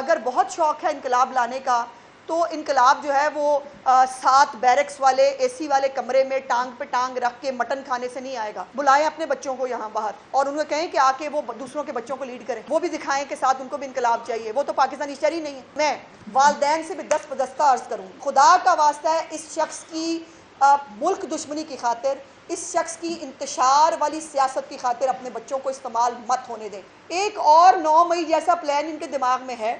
اگر بہت شوق ہے انقلاب لانے کا تو انقلاب جو ہے وہ 7 بیرکس والے اے سی والے کمرے میں ٹانگ پہ ٹانگ رکھ کے مٹن کھانے سے نہیں آئے گا. بلائیں اپنے بچوں کو یہاں باہر اور انہیں کہیں کہ آ کے وہ دوسروں کے بچوں کو لیڈ کریں, وہ بھی دکھائیں کہ ساتھ ان کو بھی انقلاب چاہیے. وہ تو پاکستانی شہری نہیں ہے. میں والدین سے بھی دست بدستہ عرض کروں, خدا کا واسطہ ہے اس شخص کی ملک دشمنی کی خاطر, اس شخص کی انتشار والی سیاست کی خاطر اپنے بچوں کو استعمال مت ہونے دیں. ایک اور 9 مئی جیسا پلان ان کے دماغ میں ہے,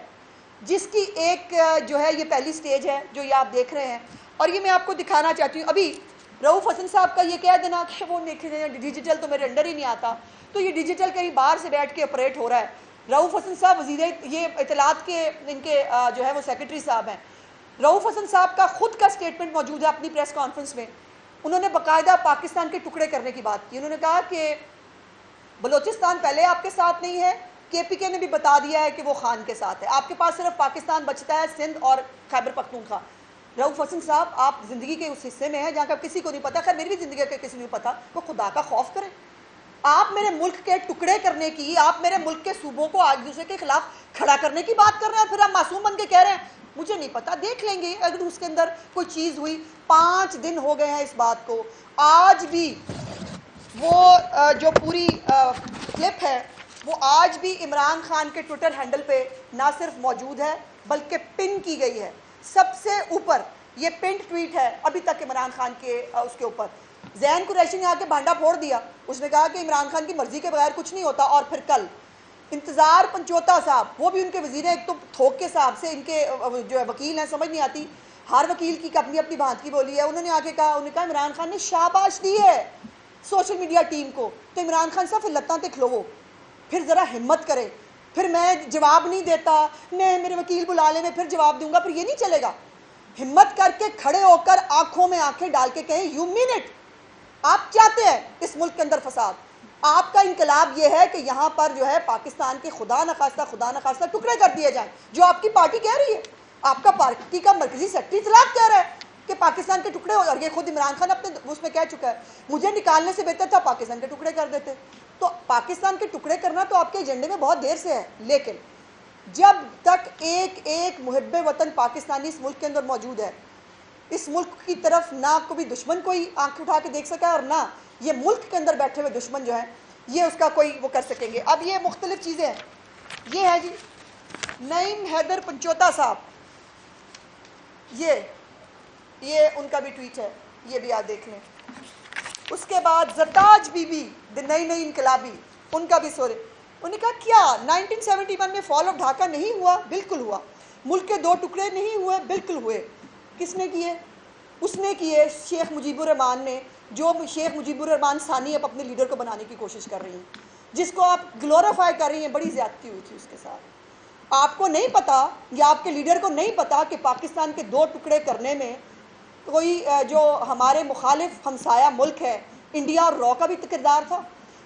جس کی ایک جو ہے یہ پہلی سٹیج ہے جو یہ آپ دیکھ رہے ہیں, اور یہ میں آپ کو دکھانا چاہتی ہوں. ابھی رؤوف حسن صاحب کا یہ کہہ دینا کہ وہ ڈیجیٹل تو میرے انڈر ہی نہیں آتا, تو یہ ڈیجیٹل کہیں باہر سے بیٹھ کے آپریٹ ہو رہا ہے. رؤوف حسن صاحب وزیر یہ اطلاعات کے ان کے جو ہے وہ سیکرٹری صاحب ہیں. رؤوف حسن صاحب کا خود کا سٹیٹمنٹ موجود ہے اپنی پریس کانفرنس میں. انہوں نے باقاعدہ پاکستان کے ٹکڑے کرنے کی بات کی. انہوں نے کہا کہ بلوچستان پہلے آپ کے ساتھ نہیں ہے, کے پی کے نے بھی بتا دیا ہے کہ وہ خان کے ساتھ ہے, آپ کے پاس صرف پاکستان بچتا ہے, سندھ اور خیبر پختونخوا. رؤوف حسن صاحب آپ زندگی کے اس حصے میں ہیں جہاں کا کسی کو نہیں پتا, خیر میری بھی زندگی کا کسی کو نہیں پتا, وہ خدا کا خوف کریں. آپ میرے ملک کے ٹکڑے کرنے کی, آپ میرے ملک کے صوبوں کو آج دوسرے کے خلاف کھڑا کرنے کی بات کر رہے ہیں, پھر آپ معصوم بن کے کہہ رہے ہیں مجھے نہیں پتا, دیکھ لیں گے اگر اس کے اندر کوئی چیز ہوئی. 5 دن ہو گئے ہیں اس بات کو, آج بھی وہ جو پوری کلپ ہے وہ آج بھی عمران خان کے ٹویٹر ہینڈل پہ نہ صرف موجود ہے بلکہ پن کی گئی ہے. سب سے اوپر یہ پنڈ ٹویٹ ہے ابھی تک عمران خان کے اس کے اوپر. زین قریشی نے آ کے بھانڈا پھوڑ دیا, اس نے کہا کہ عمران خان کی مرضی کے بغیر کچھ نہیں ہوتا. اور پھر کل انتظار پنچوتا صاحب, وہ بھی ان کے وزیر ہیں, ایک تو تھوک کے صاحب سے ان کے جو ہے وکیل ہیں, سمجھ نہیں آتی, ہر وکیل کی اپنی اپنی بات کی بولی ہے. انہوں نے آ کے کہا, انہوں نے کہا عمران خان نے شاباش دی ہے سوشل میڈیا ٹیم کو, تو عمران خان صاحب پھر لتاں تے کھلوو, پھر ذرا ہمت کرے. پھر میں جواب نہیں دیتا, میں میرے وکیل بلا لے, میں پھر جواب دوں گا, پھر یہ نہیں چلے گا. ہمت کر کے کھڑے ہو کر آنکھوں میں آنکھیں ڈال کے کہیں یو مین اٹ, آپ چاہتے ہیں اس ملک کے اندر فساد. آپ کا انقلاب یہ ہے کہ یہاں پر جو ہے پاکستان کے خدا نخواستہ ٹکڑے کر دیے جائیں, جو آپ کی پارٹی کہہ رہی ہے. آپ کا پارٹی کا مرکزی سیکرٹری اطلاعات کہہ رہا ہے کہ پاکستان کے ٹکڑے ہو, اور یہ خود عمران خان اپنے اس میں کہہ چکا ہے مجھے نکالنے سے بہتر تھا پاکستان کے ٹکڑے کر دیتے. تو پاکستان کے ٹکڑے کرنا تو آپ کے ایجنڈے میں بہت دیر سے ہے, لیکن جب تک ایک ایک محب وطن پاکستانی اس ملک کے اندر موجود ہے, اس ملک کی طرف نہ کوئی دشمن کوئی آنکھ اٹھا کے دیکھ سکا ہے, اور نہ یہ ملک کے اندر بیٹھے ہوئے دشمن جو ہیں یہ اس کا کوئی وہ کر سکیں گے. اب یہ مختلف چیزیں ہیں, یہ ہے جی نعیم حیدر پنچوتا صاحب, یہ ان کا بھی ٹویٹ ہے, یہ بھی آپ دیکھ لیں. اس کے بعد زرتاج بی بی نئی انقلابی, ان کا بھی سورے. انہوں نے کہا کیا 1971 میں فال آف ڈھاکہ نہیں ہوا؟ بالکل ہوا. ملک کے 2 ٹکڑے نہیں ہوئے؟ بالکل ہوئے. کس نے کیے؟ اس نے کیے شیخ مجیب الرحمان نے, جو شیخ مجیب الرحمان ثانی اب اپنے لیڈر کو بنانے کی کوشش کر رہی ہیں, جس کو آپ گلوریفائی کر رہی ہیں. بڑی زیادتی ہوئی تھی اس کے ساتھ. آپ کو نہیں پتا یا آپ کے لیڈر کو نہیں پتا کہ پاکستان کے 2 ٹکڑے کرنے میں کوئی جو ہمارے مخالف ہمسایہ ملک ہے انڈیا اور را کا بھی کردار تھا.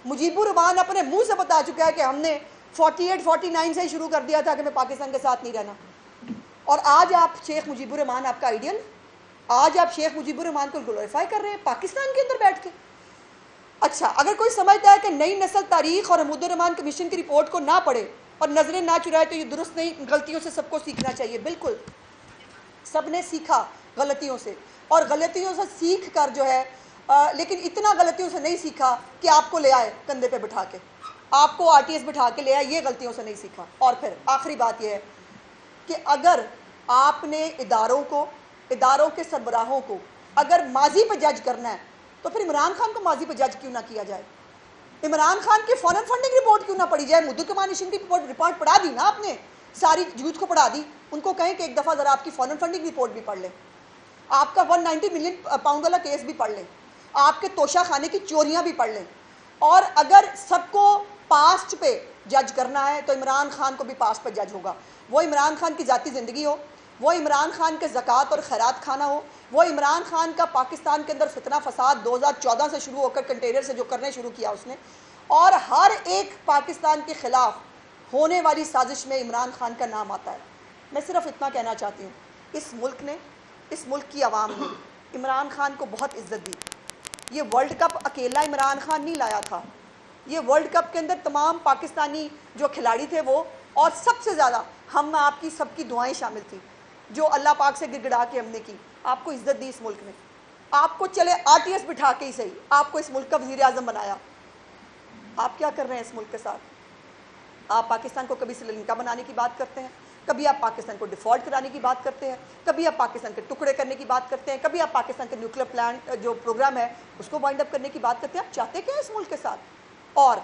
مجیب الرحمان اپنے منہ سے بتا چکا ہے کہ ہم نے 48-49 سے ہی شروع کر دیا تھا کہ میں پاکستان کے ساتھ نہیں رہنا. اور آج آپ شیخ مجیب الرحمان آپ کا آئیڈیل, آج آپ شیخ مجیب الرحمان کو گلوریفائی کر رہے ہیں پاکستان کے اندر بیٹھ کے. اچھا, اگر کوئی سمجھتا ہے کہ نئی نسل تاریخ اور حمود الرحمان کمیشن کی رپورٹ کو نہ پڑھے اور نظریں نہ چرائے تو یہ درست نہیں, غلطیوں سے سب کو سیکھنا چاہیے. بالکل سب نے سیکھا غلطیوں سے, اور غلطیوں سے سیکھ کر جو ہے لیکن اتنا غلطیوں سے نہیں سیکھا کہ آپ کو لے آئے کندھے پہ بٹھا کے, آپ کو RTS بٹھا کے لے آئے, یہ غلطیوں سے نہیں سیکھا. اور پھر آخری بات یہ ہے کہ اگر آپ نے اداروں کے سربراہوں کو اگر ماضی پہ جج کرنا ہے تو پھر عمران خان کو ماضی پہ جج کیوں نہ کیا جائے؟ عمران خان کی فارن فنڈنگ رپورٹ کیوں نہ پڑھی جائے؟ مدو کمانیشن کی رپورٹ پڑھا دی نا آپ نے, ساری یوتھ کو پڑھا دی. ان کو کہیں کہ ایک دفعہ ذرا آپ کی فارن فنڈنگ رپورٹ بھی پڑھ لیں, آپ کا 190 ملین پاؤنڈ والا کیس بھی پڑھ لیں, آپ کے توشہ خانے کی چوریاں بھی پڑھ لیں. اور اگر سب کو پاسٹ پہ جج کرنا ہے تو عمران خان کو بھی پاسٹ پہ جج ہوگا. وہ عمران خان کی ذاتی زندگی ہو, وہ عمران خان کے زکوٰۃ اور خیرات کھانا ہو, وہ عمران خان کا پاکستان کے اندر فتنہ فساد 2014 سے شروع ہو کر کنٹینر سے جو کرنے شروع کیا اس نے, اور ہر ایک پاکستان کے خلاف ہونے والی سازش میں عمران خان کا نام آتا ہے. میں صرف اتنا کہنا چاہتی ہوں, اس ملک نے, اس ملک کی عوام نے عمران خان کو بہت عزت دی. یہ ورلڈ کپ اکیلا عمران خان نہیں لایا تھا, یہ ورلڈ کپ کے اندر تمام پاکستانی جو کھلاڑی تھے وہ, اور سب سے زیادہ ہم آپ کی سب کی دعائیں شامل تھیں جو اللہ پاک سے گڑگڑا کے ہم نے کی. آپ کو عزت دی اس ملک میں, آپ کو چلے RTS بٹھا کے ہی صحیح, آپ کو اس ملک کا وزیر اعظم بنایا. آپ کیا کر رہے ہیں اس ملک کے ساتھ؟ آپ پاکستان کو کبھی سری لنکا بنانے کی بات کرتے ہیں, کبھی آپ پاکستان کو ڈیفالٹ کرانے کی بات کرتے ہیں, کبھی آپ پاکستان کے ٹکڑے کرنے کی بات کرتے ہیں, کبھی آپ پاکستان کے نیوکلیر پلانٹ جو پروگرام ہے اس کو وائنڈ اپ کرنے کی بات کرتے ہیں. آپ چاہتے کیا ہیں اس ملک کے ساتھ؟ اور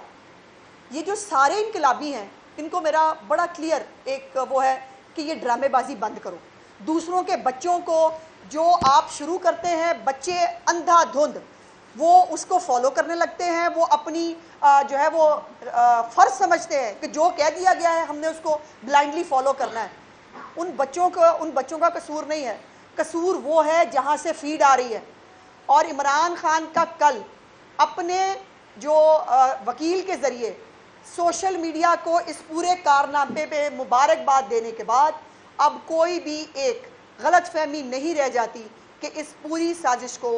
یہ جو سارے انقلابی ہیں ان کو میرا بڑا کلیئر ایک وہ ہے کہ یہ ڈرامے بازی بند کرو. دوسروں کے بچوں کو جو آپ شروع کرتے ہیں, بچے اندھا دھند وہ اس کو فالو کرنے لگتے ہیں, وہ اپنی جو ہے وہ فرض سمجھتے ہیں کہ جو کہہ دیا گیا ہے ہم نے اس کو بلائنڈلی فالو کرنا ہے. ان بچوں کا قصور نہیں ہے, قصور وہ ہے جہاں سے فیڈ آ رہی ہے. اور عمران خان کا کل اپنے جو وکیل کے ذریعے سوشل میڈیا کو اس پورے کارنامے پہ مبارکباد دینے کے بعد اب کوئی بھی ایک غلط فہمی نہیں رہ جاتی کہ اس پوری سازش کو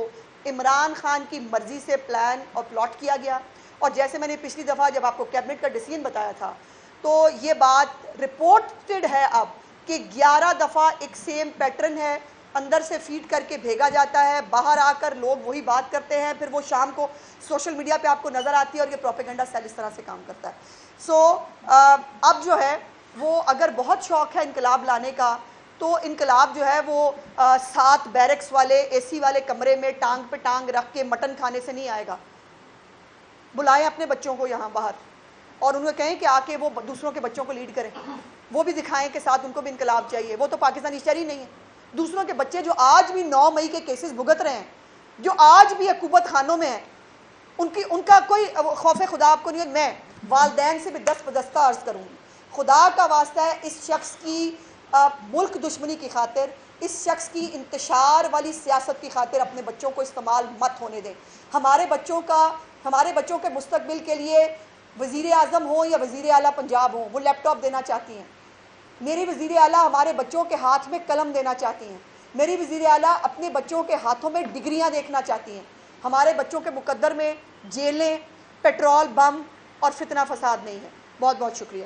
عمران خان کی مرضی سے پلان اور پلاٹ کیا گیا. اور جیسے میں نے پچھلی دفعہ جب آپ کو کیبنٹ کا ڈیسیژن بتایا تھا تو یہ بات رپورٹڈ ہے اب کہ 11 دفعہ ایک سیم پیٹرن ہے, اندر سے فیڈ کر کے بھیجا جاتا ہے, باہر آ کر لوگ وہی بات کرتے ہیں, پھر وہ شام کو سوشل میڈیا پہ آپ کو نظر آتی ہے اور یہ پروپیگنڈا سیل اس طرح سے کام کرتا ہے. سو اب جو ہے وہ اگر بہت شوق ہے انقلاب لانے کا تو انقلاب جو ہے وہ 7 بیرکس والے AC والے کمرے میں ٹانگ پہ ٹانگ رکھ کے مٹن کھانے سے نہیں آئے گا. بلائیں اپنے بچوں کو یہاں باہر اور انہیں کہیں کہ آ کے وہ دوسروں کے بچوں کو لیڈ کریں, وہ بھی دکھائیں کہ ساتھ ان کو بھی انقلاب چاہیے. وہ تو پاکستانی شہری نہیں ہے. دوسروں کے بچے جو آج بھی 9 مئی کے کیسز بھگت رہے ہیں, جو آج بھی حکومت خانوں میں ہیں, ان کا کوئی خوف خدا آپ کو نہیں ہے. میں والدین سے بھی دست بدستہ عرض کروں گی, خدا کا واسطہ ہے اس شخص کی ملک دشمنی کی خاطر, اس شخص کی انتشار والی سیاست کی خاطر اپنے بچوں کو استعمال مت ہونے دیں. ہمارے بچوں کے مستقبل کے لیے وزیر اعظم ہوں یا وزیر اعلیٰ پنجاب ہوں, وہ لیپ ٹاپ دینا چاہتی ہیں. میری وزیر اعلیٰ ہمارے بچوں کے ہاتھ میں قلم دینا چاہتی ہیں. میری وزیر اعلیٰ اپنے بچوں کے ہاتھوں میں ڈگریاں دیکھنا چاہتی ہیں. ہمارے بچوں کے مقدر میں جیلیں, پیٹرول بم اور فتنہ فساد نہیں ہے. بہت بہت شکریہ.